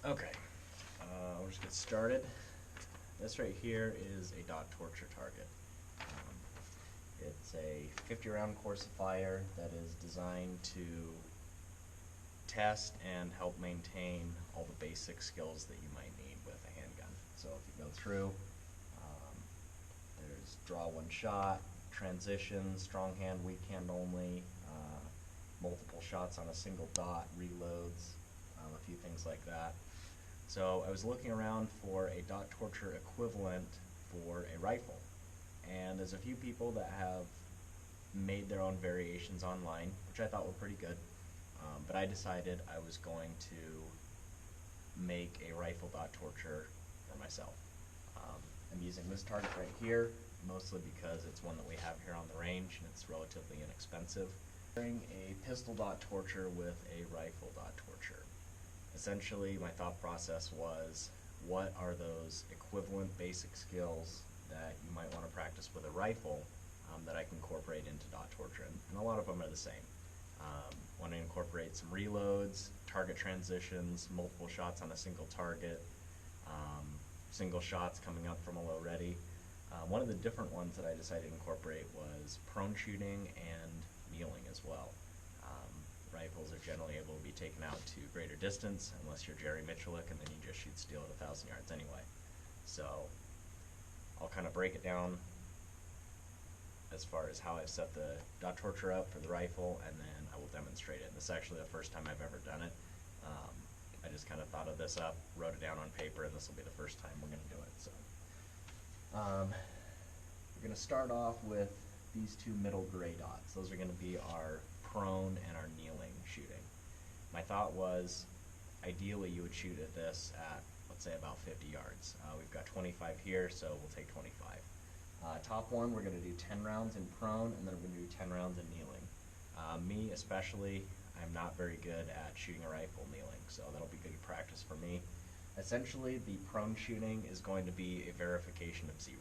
Okay, we'll just get started. This right here is a dot torture target. It's a 50 round Coursifier that is designed to test and help maintain all the basic skills that you might need with a handgun. So if you go through, there's draw one shot, transition, strong hand, weak hand only, multiple shots on a single dot, reloads, a few things like that. So I was looking around for a dot torture equivalent for a rifle, and there's a few people that have made their own variations online, which I thought were pretty good, but I decided I was going to make a rifle dot torture for myself. I'm using this target right here, mostly because it's one that we have here on the range and it's relatively inexpensive. Doing a pistol dot torture with a rifle dot torture. Essentially, my thought process was, what are those equivalent basic skills that you might want to practice with a rifle that I can incorporate into dot torture? And a lot of them are the same. Want to incorporate some reloads, target transitions, multiple shots on a single target, single shots coming up from a low ready. One of the different ones that I decided to incorporate was prone shooting and kneeling as well. Rifles are generally able to be taken out to greater distance unless you're Jerry Miculek, and then you just shoot steel at 1,000 yards anyway. So I'll kind of break it down as far as how I've set the dot torture up for the rifle, and then I will demonstrate it. This is actually the first time I've ever done it. I just kind of thought of this up, wrote it down on paper, and this will be the first time we're going to do it. So we're going to start off with these two middle gray dots. Those are going to be our prone and our kneeling shooting. My thought was, ideally you would shoot at this at, let's say, about 50 yards. We've got 25 here, so we'll take 25. Top one, we're going to do 10 rounds in prone, and then we're going to do 10 rounds in kneeling. Me especially, I'm not very good at shooting a rifle kneeling, so that'll be good practice for me. Essentially, the prone shooting is going to be a verification of 0.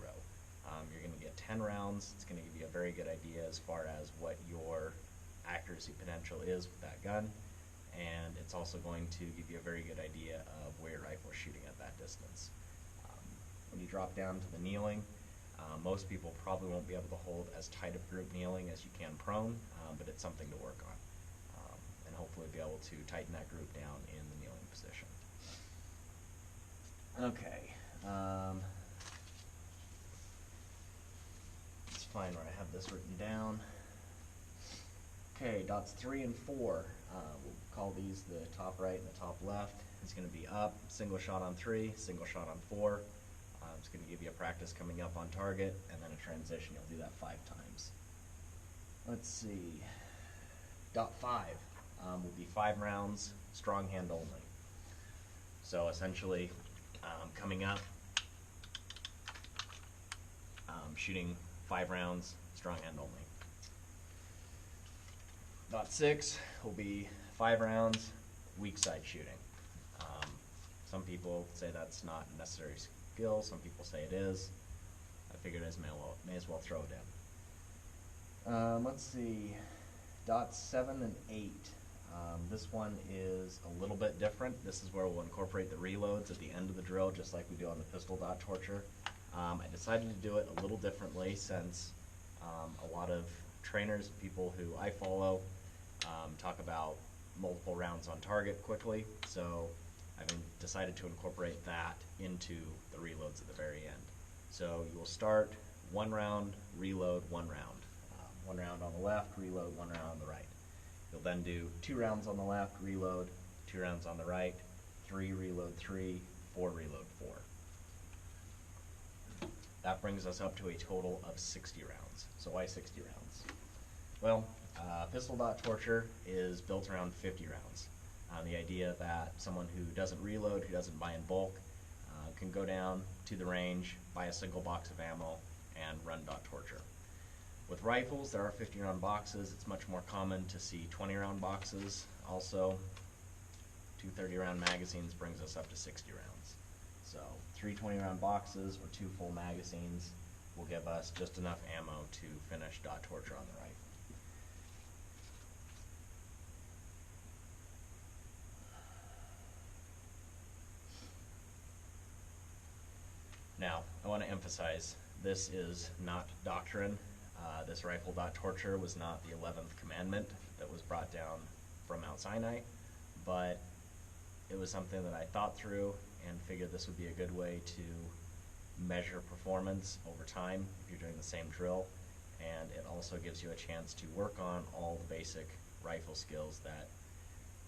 You're going to get 10 rounds. It's going to give you a very good idea as far as what your accuracy potential is with that gun, and it's also going to give you a very good idea of where your rifle is shooting at that distance. When you drop down to the kneeling, most people probably won't be able to hold as tight of group kneeling as you can prone, but it's something to work on, and hopefully be able to tighten that group down in the kneeling position. Okay, let's find where I have this written down. Okay, dots 3 and 4, we'll call these the top right and the top left. It's going to be up, single shot on 3, single shot on 4. It's going to give you a practice coming up on target, and then a transition. You'll do that 5 times. Let's see. Dot 5 will be 5 rounds, strong hand only. So essentially, coming up, shooting 5 rounds, strong hand only. Dot 6 will be 5 rounds, weak side shooting. Some people say that's not a necessary skill, some people say it is. I figured I may as well throw it in. Let's see, dots 7 and 8. This one is a little bit different. This is where we'll incorporate the reloads at the end of the drill, just like we do on the pistol dot torture. I decided to do it a little differently since a lot of trainers, people who I follow, talk about multiple rounds on target quickly, so I've decided to incorporate that into the reloads at the very end. So you will start 1 round, reload 1 round. 1 round on the left, reload 1 round on the right. You'll then do 2 rounds on the left, reload, 2 rounds on the right, 3, reload 3, 4, reload 4. That brings us up to a total of 60 rounds. So why 60 rounds? Well, pistol dot torture is built around 50 rounds. The idea that someone who doesn't reload, who doesn't buy in bulk, can go down to the range, buy a single box of ammo, and run dot torture. With rifles, there are 50 round boxes. It's much more common to see 20 round boxes. Also, 2 30 round magazines brings us up to 60 rounds. So 3 20 round boxes or 2 full magazines will give us just enough ammo to finish dot torture on the rifle. Now, I want to emphasize, this is not doctrine. This rifle dot torture was not the 11th commandment that was brought down from Mount Sinai, but it was something that I thought through and figured this would be a good way to measure performance over time if you're doing the same drill, and it also gives you a chance to work on all the basic rifle skills that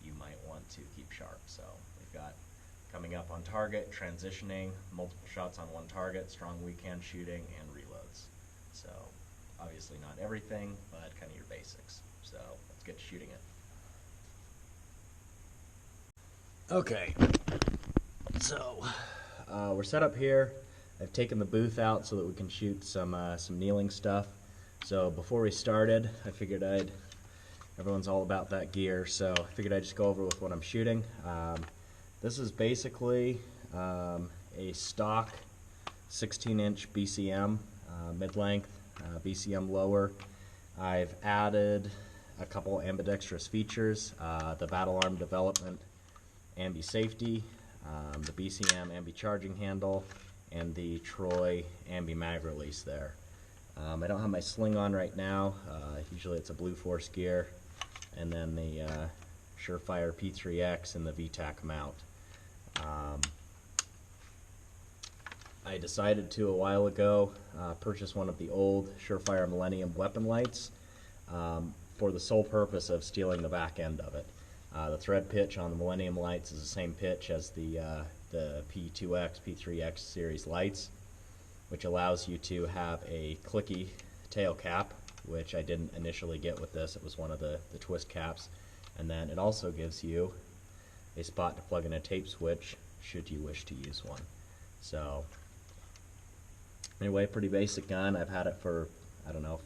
you might want to keep sharp. So we've got coming up on target, transitioning, multiple shots on one target, strong weak hand shooting, and reloads. So obviously not everything, but kind of your basics. So let's get to shooting it. Okay, so we're set up here. I've taken the booth out so that we can shoot some kneeling stuff. So before we started, I figured everyone's all about that gear, so I figured I'd just go over with what I'm shooting. This is basically a stock 16-inch BCM, mid-length, BCM lower. I've added a couple ambidextrous features, the Battle Arm Development ambi safety, the BCM ambi charging handle, and the Troy ambi mag release there. I don't have my sling on right now. Usually it's a Blue Force gear, and then the Surefire P3X and the VTAC mount. I decided to, a while ago, purchase one of the old Surefire Millennium weapon lights for the sole purpose of stealing the back end of it. The thread pitch on the Millennium lights is the same pitch as the P2X, P3X series lights, which allows you to have a clicky tail cap, which I didn't initially get with this. It was one of the twist caps. And then it also gives you a spot to plug in a tape switch should you wish to use one. So anyway, pretty basic gun. I've had it for, I don't know,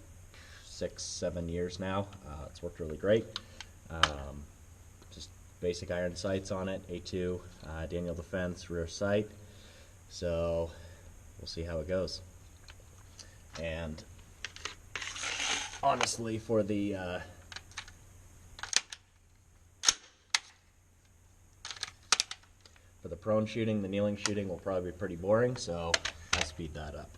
6-7 years now. It's worked really great. Just basic iron sights on it, A2, Daniel Defense rear sight. So we'll see how it goes. And honestly, for the prone shooting, the kneeling shooting will probably be pretty boring, so I'll speed that up.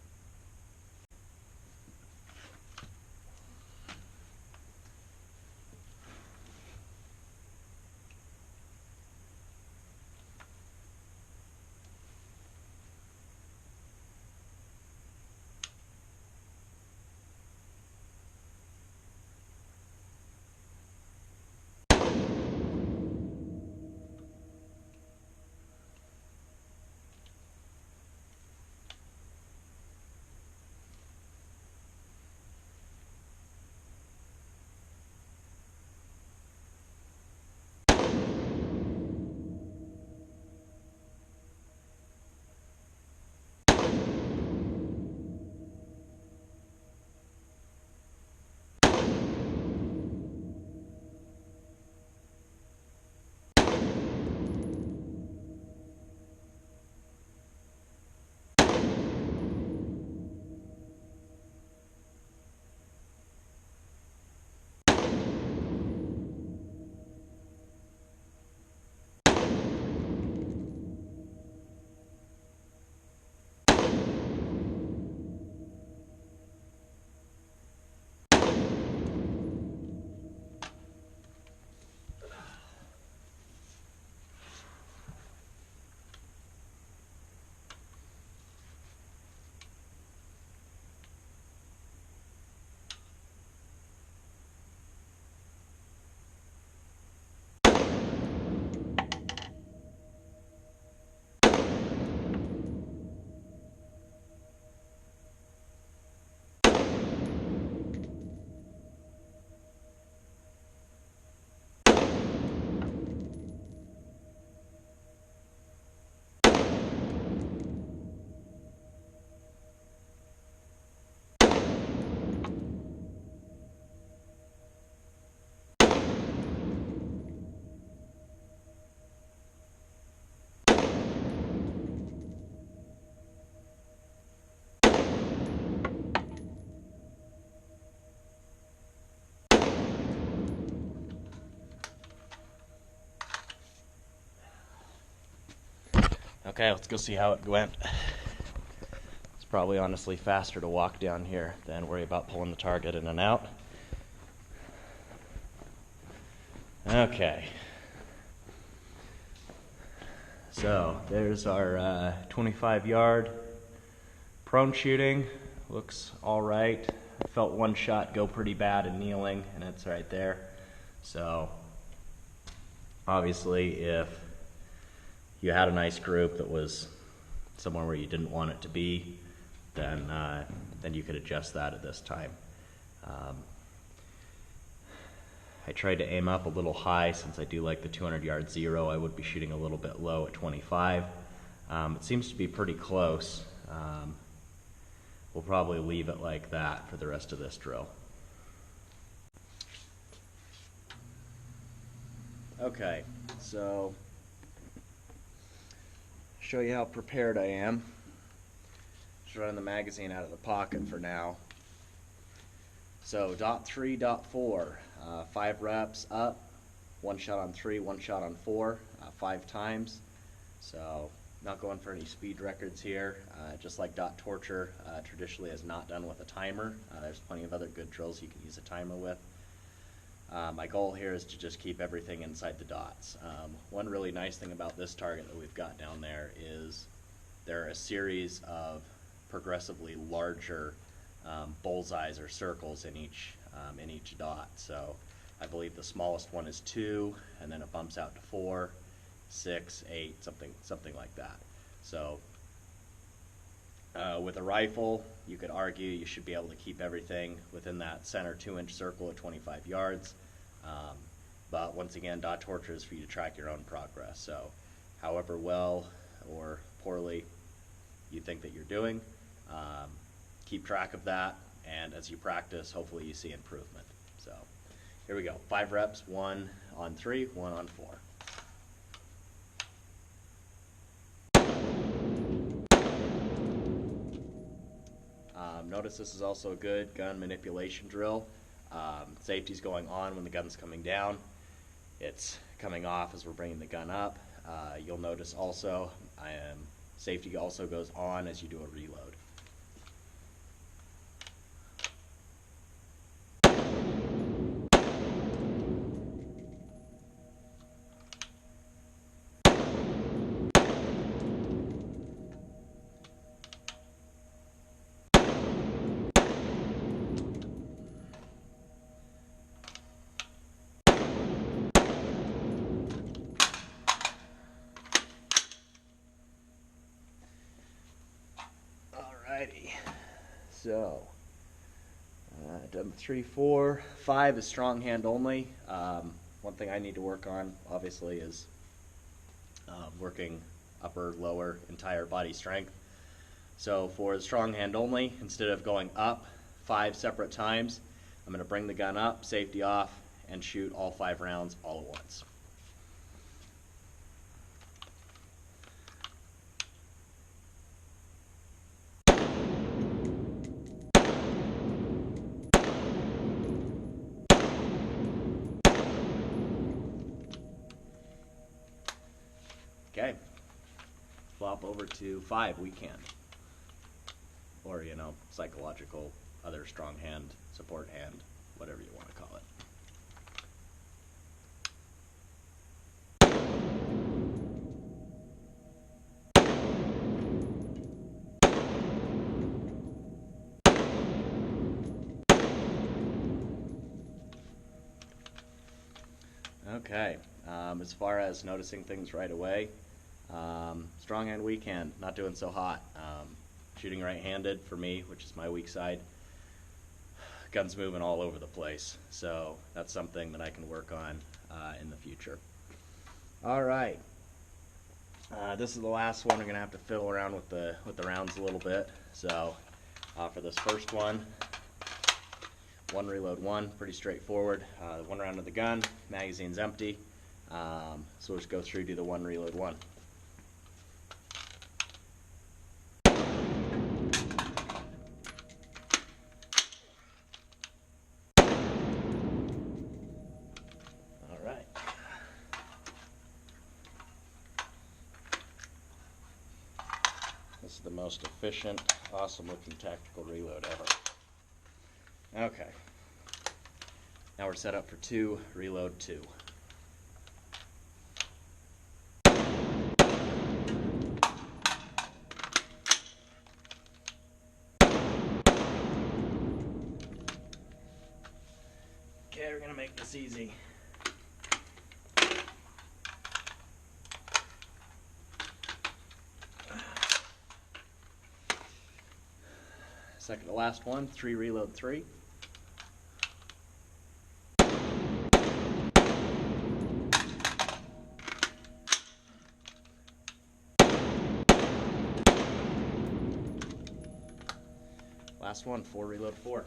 Okay, let's go see how it went. probably honestly faster to walk down here than worry about pulling the target in and out. Okay. So there's our 25-yard prone shooting. Looks all right. I felt one shot go pretty bad in kneeling, and it's right there. So obviously if you had a nice group that was somewhere where you didn't want it to be, then you could adjust that at this time. I tried to aim up a little high since I do like the 200-yard zero. I would be shooting a little bit low at 25. It seems to be pretty close. We'll probably leave it like that for the rest of this drill. Okay, so show you how prepared I am. Just running the magazine out of the pocket for now. So dot 3, dot 4, 5 reps up, 1 shot on 3, 1 shot on 4, 5 times. So not going for any speed records here. Just like dot torture traditionally is not done with a timer. There's plenty of other good drills you can use a timer with. My goal here is to just keep everything inside the dots. One really nice thing about this target that we've got down there is there are a series of progressively larger bullseyes or circles in each dot. So I believe the smallest one is 2, and then it bumps out to 4, 6, 8, something like that. So with a rifle, you could argue you should be able to keep everything within that center 2-inch circle at 25 yards. But once again, dot torture is for you to track your own progress. So however well or poorly you think that you're doing, keep track of that, and as you practice, hopefully you see improvement. So here we go. 5 reps, 1 on 3, 1 on 4. Notice this is also a good gun manipulation drill. Safety's going on when the gun's coming down. It's coming off as we're bringing the gun up. You'll notice also safety also goes on as you do a reload. Alrighty, so done 3, 4, 5 is strong hand only. One thing I need to work on, obviously, is working upper, lower, entire body strength. So for the strong hand only, instead of going up 5 separate times, I'm going to bring the gun up, safety off, and shoot all 5 rounds all at once. Okay, flop over to 5 weak hand, or psychological, other strong hand, support hand, whatever you want to call it. Okay, as far as noticing things right away, strong hand, weak hand, not doing so hot. Shooting right-handed for me, which is my weak side, gun's moving all over the place. So that's something that I can work on in the future. All right, this is the last one. We're gonna have to fiddle around with the rounds a little bit. So for this first one, 1 reload 1, pretty straightforward. 1 round of the gun, magazine's empty. So we'll just go through, do the 1 reload 1. All right. This is the most efficient, awesome looking tactical reload ever. Okay. Now we're set up for 2, reload 2. Okay, we're gonna make this easy. Second to last one, 3, reload 3. Last one, 4, reload 4.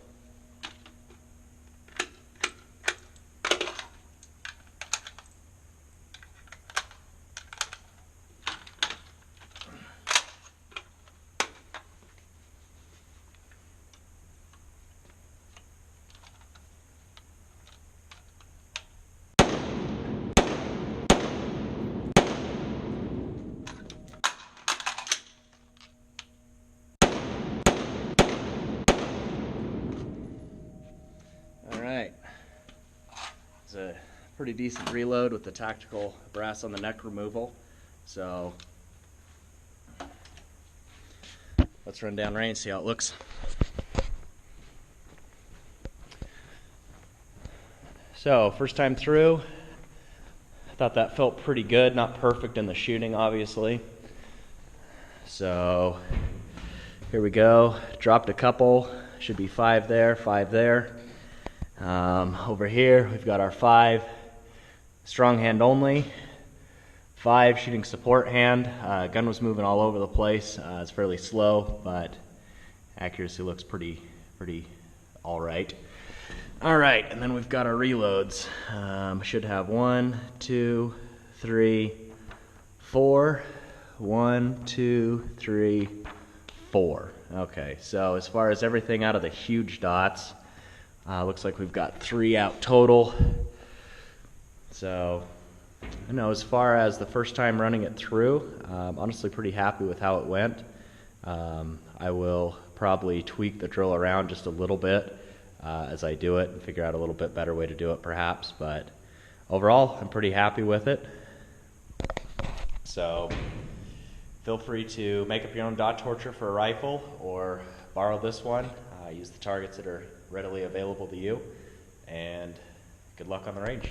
Alright, it's a pretty decent reload with the tactical brass on the neck removal. So let's run down range, see how it looks. So first time through, I thought that felt pretty good, not perfect in the shooting obviously. So here we go, dropped a couple, should be 5 there, 5 there. Over here we've got our 5 strong hand only, 5 shooting support hand. Gun was moving all over the place. It's fairly slow, but accuracy looks pretty all right. All right, and then we've got our reloads. Should have 1, 2, 3, 4. 1, 2, 3, 4. Okay, so as far as everything out of the huge dots, looks like we've got 3 out total. So, I know as far as the first time running it through, honestly pretty happy with how it went. I will probably tweak the drill around just a little bit as I do it and figure out a little bit better way to do it perhaps, but overall I'm pretty happy with it. So feel free to make up your own dot torture for a rifle or borrow this one. Use the targets that are readily available to you, and good luck on the range.